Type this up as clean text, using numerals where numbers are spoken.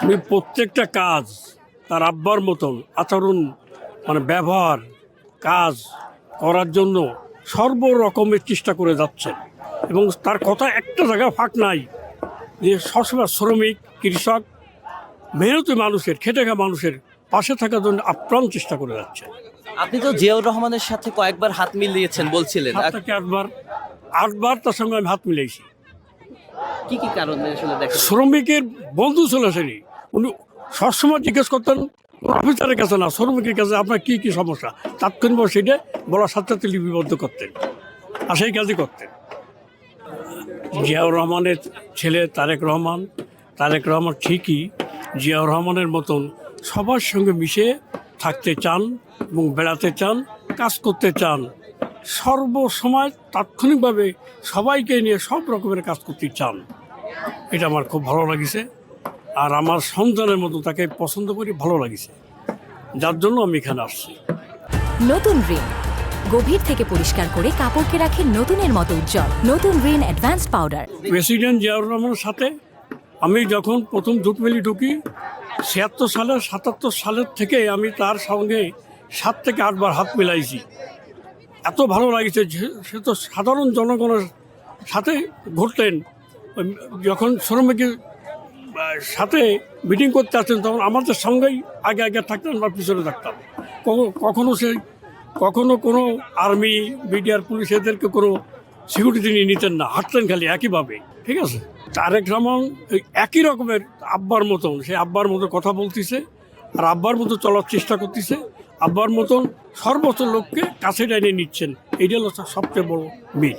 উনি প্রত্যেকটা কাজ তার আব্বার মতন আচরণ ব্যবহার কাজ করার জন্য সর্বরকমের চেষ্টা করে যাচ্ছেন এবং তার কথা একটা জায়গায় ফাঁক নাই যে সবসময় শ্রমিক কৃষক মেহনতি মানুষের খেটে খাওয়া মানুষের পাশে থাকার জন্য আপ্রাণ চেষ্টা করে যাচ্ছে। আপনি তো জিয়াউর রহমানের সাথে কয়েকবার হাত মিলিয়েছেন বলছিলেন, 7 থেকে 8বার তার সঙ্গে আমি হাত মিলাইছি। কি কি কারণে আসলে দেখেন? শ্রমিকের বন্ধু ছিল সেটি। উনি সবসময় জিজ্ঞেস করতেন অফিসারের কাছে না, শ্রমিকের কাছে আপনার কি কি সমস্যা, তাৎক্ষণিকভাবে সেটা বলার সাথে সাথে লিপিবদ্ধ করতেন আর সেই কাজই করতেন। জিয়াউর রহমানের ছেলে তারেক রহমান ঠিকই জিয়াউর রহমানের মতন সবার সঙ্গে মিশে থাকতে চান এবং বেড়াতে চান, কাজ করতে চান, সর্বসময় তাৎক্ষণিকভাবে সবাইকে নিয়ে সব রকমের কাজ করতে চান। এটা আমার খুব ভালো লাগিছে আর আমার সন্তানের মতো তাকে পছন্দ করি, ভালো লাগিছে, যার জন্য আমি এখানে আসছি। নতুন রিন গভীর থেকে পরিষ্কার করে কাপড়কে রাখে নতুনের মতো উজ্জ্বল। নতুন Rin advance powder. President Ziaur রহমানের সাথে আমি যখন প্রথম জুট মিলে ঢুকি 77 সালের থেকে আমি তার সঙ্গে 7 থেকে 8বার হাত মিলাইছি। এত ভালো লাগছে, সে তো সাধারণ জনগণের সাথে ঘুরতেন। যখন শ্রমিকের সাথে মিটিং করতে আসতেন তখন আমাদের সঙ্গেই আগে থাকতেন, আমরা পিছনে থাকতাম। কখনো কোনো আর্মি বিডিআর পুলিশ এদেরকে কোনো সিকিউরিটি নিয়ে নিতেন না, হাঁটতেন খালি একইভাবে। ঠিক আছে, তারেক রহমান একই রকমের আব্বার মতন, সে আব্বার মতো কথা বলতেছে আর আব্বার মতো চলার চেষ্টা করতেছে, আব্বার মতন সর্বোচ্চ লোককে কাছে টেনে নিচ্ছেন। এইটা হলো সবচেয়ে বড় মিল।